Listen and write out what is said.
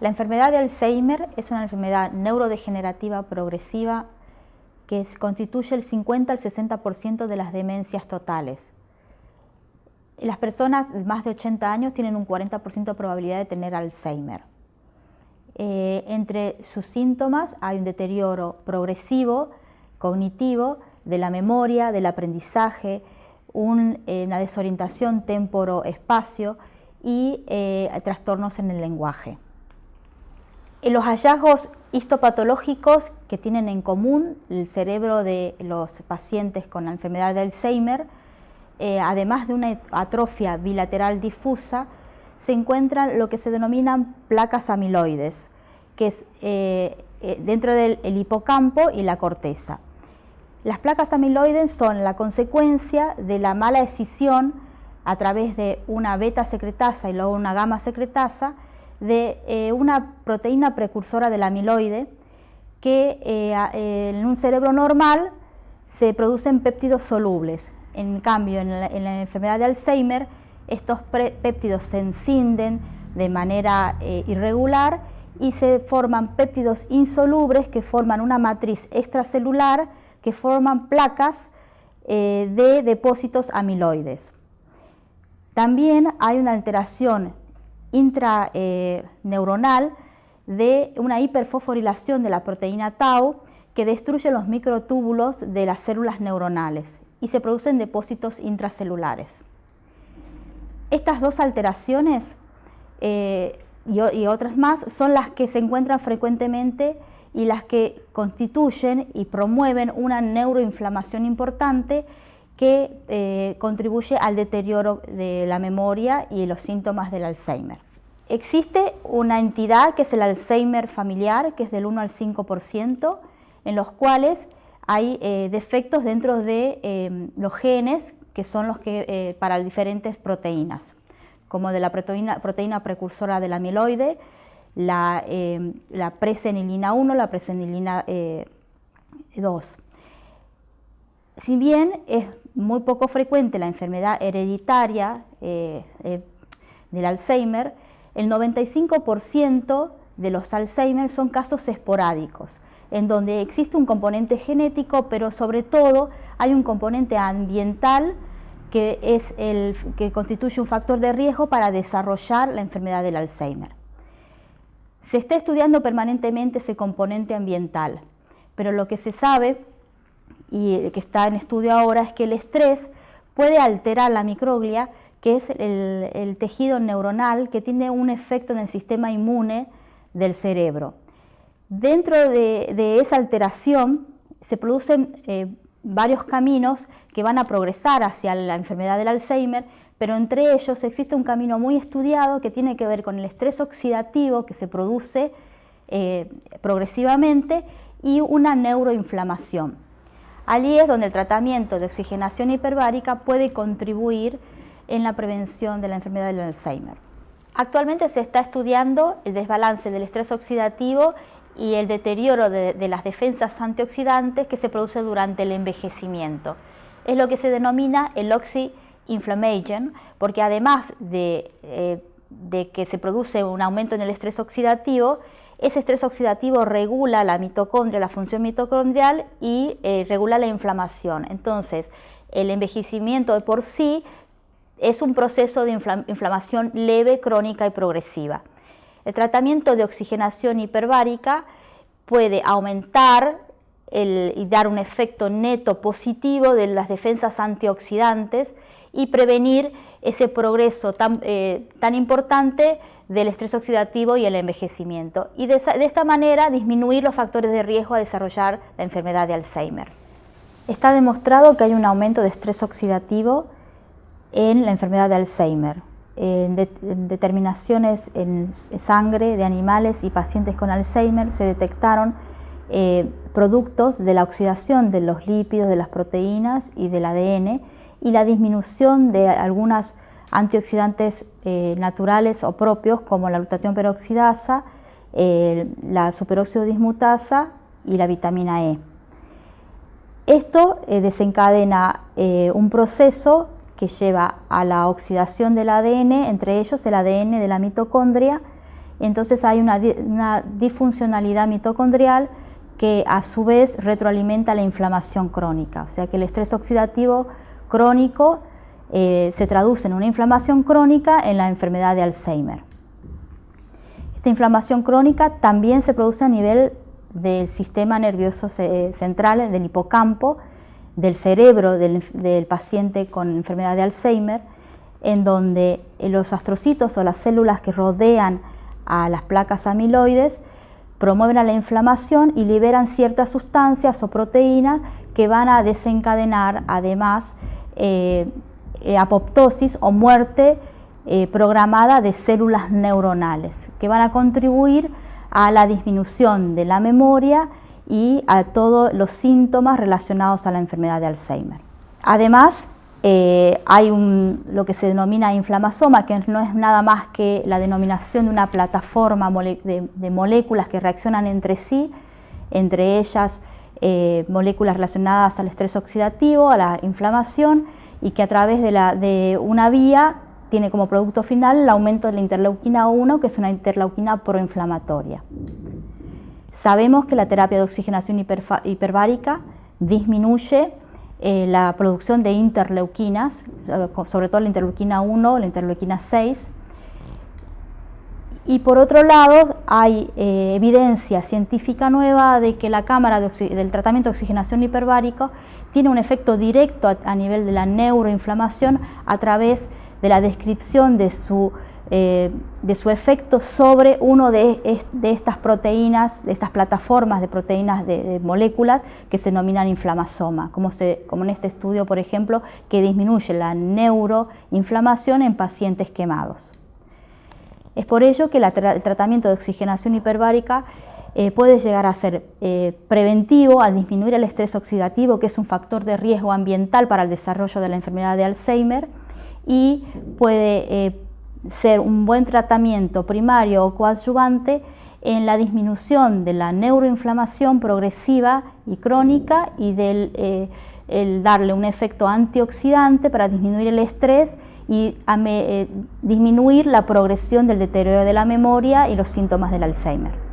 La enfermedad de Alzheimer es una enfermedad neurodegenerativa progresiva que constituye el 50 al 60% de las demencias totales. Las personas de más de 80 años tienen un 40% de probabilidad de tener Alzheimer. Entre sus síntomas hay un deterioro progresivo, cognitivo, de la memoria, del aprendizaje, una desorientación temporo-espacio y trastornos en el lenguaje. Los hallazgos histopatológicos que tienen en común el cerebro de los pacientes con la enfermedad de Alzheimer, además de una atrofia bilateral difusa, se encuentran lo que se denominan placas amiloides, que es dentro del hipocampo y la corteza. Las placas amiloides son la consecuencia de la mala escisión a través de una beta secretasa y luego una gamma secretasa de una proteína precursora del amiloide que en un cerebro normal se producen péptidos solubles. En cambio, en la enfermedad de Alzheimer, estos péptidos se escinden de manera irregular y se forman péptidos insolubles que forman una matriz extracelular que forman placas de depósitos amiloides. También hay una alteración intraneuronal de una hiperfosforilación de la proteína tau que destruye los microtúbulos de las células neuronales y se producen depósitos intracelulares. Estas dos alteraciones y otras más son las que se encuentran frecuentemente y las que constituyen y promueven una neuroinflamación importante que contribuye al deterioro de la memoria y los síntomas del Alzheimer. Existe una entidad que es el Alzheimer familiar, que es del 1 al 5%, en los cuales hay defectos dentro de los genes, que son los que para diferentes proteínas, como de la proteína precursora del amiloide, la presenilina 1, la presenilina 2. Si bien es muy poco frecuente la enfermedad hereditaria del Alzheimer, el 95% de los Alzheimer son casos esporádicos, en donde existe un componente genético, pero sobre todo hay un componente ambiental que es el que constituye un factor de riesgo para desarrollar la enfermedad del Alzheimer. Se está estudiando permanentemente ese componente ambiental, pero lo que se sabe y que está en estudio ahora es que el estrés puede alterar la microglia, que es el tejido neuronal que tiene un efecto en el sistema inmune del cerebro. Dentro de esa alteración se producen varios caminos que van a progresar hacia la enfermedad del Alzheimer, pero entre ellos existe un camino muy estudiado que tiene que ver con el estrés oxidativo que se produce progresivamente y una neuroinflamación. Allí es donde el tratamiento de oxigenación hiperbárica puede contribuir en la prevención de la enfermedad del Alzheimer. Actualmente se está estudiando el desbalance del estrés oxidativo y el deterioro de las defensas antioxidantes que se produce durante el envejecimiento. Es lo que se denomina el oxy-inflammation, porque además de que se produce un aumento en el estrés oxidativo, ese estrés oxidativo regula la mitocondria, la función mitocondrial y regula la inflamación. Entonces, el envejecimiento de por sí es un proceso de inflamación leve, crónica y progresiva. El tratamiento de oxigenación hiperbárica puede aumentar y dar un efecto neto positivo de las defensas antioxidantes y prevenir ese progreso tan importante del estrés oxidativo y el envejecimiento, y de esta manera disminuir los factores de riesgo a desarrollar la enfermedad de Alzheimer. Está demostrado que hay un aumento de estrés oxidativo en la enfermedad de Alzheimer. En determinaciones en sangre de animales y pacientes con Alzheimer se detectaron productos de la oxidación de los lípidos, de las proteínas y del ADN, y la disminución de algunas antioxidantes naturales o propios como la glutatión peroxidasa, la superóxido dismutasa y la vitamina E. Esto desencadena un proceso que lleva a la oxidación del ADN, entre ellos el ADN de la mitocondria, entonces hay una disfuncionalidad mitocondrial que a su vez retroalimenta la inflamación crónica. O sea que el estrés oxidativo crónico se traduce en una inflamación crónica en la enfermedad de Alzheimer. Esta inflamación crónica también se produce a nivel del sistema nervioso central, del hipocampo, del cerebro del paciente con enfermedad de Alzheimer, en donde los astrocitos o las células que rodean a las placas amiloides promueven a la inflamación y liberan ciertas sustancias o proteínas que van a desencadenar además apoptosis o muerte programada de células neuronales, que van a contribuir a la disminución de la memoria y a todos los síntomas relacionados a la enfermedad de Alzheimer. Además, hay lo que se denomina inflamasoma, que no es nada más que la denominación de una plataforma de moléculas que reaccionan entre sí, entre ellas moléculas relacionadas al estrés oxidativo, a la inflamación, y que a través de una vía tiene como producto final el aumento de la interleuquina 1, que es una interleuquina proinflamatoria. Sabemos que la terapia de oxigenación hiperbárica disminuye la producción de interleuquinas, sobre todo la interleuquina 1, la interleuquina 6. Y por otro lado, hay evidencia científica nueva de que la cámara del tratamiento de oxigenación hiperbárica tiene un efecto directo a nivel de la neuroinflamación a través de la descripción de su efecto sobre uno de estas proteínas, de estas plataformas de proteínas de moléculas que se denominan inflamasoma, como en este estudio, por ejemplo, que disminuye la neuroinflamación en pacientes quemados. Es por ello que el tratamiento de oxigenación hiperbárica puede llegar a ser preventivo al disminuir el estrés oxidativo, que es un factor de riesgo ambiental para el desarrollo de la enfermedad de Alzheimer, y puede ser un buen tratamiento primario o coadyuvante en la disminución de la neuroinflamación progresiva y crónica y el darle un efecto antioxidante para disminuir el estrés y disminuir la progresión del deterioro de la memoria y los síntomas del Alzheimer.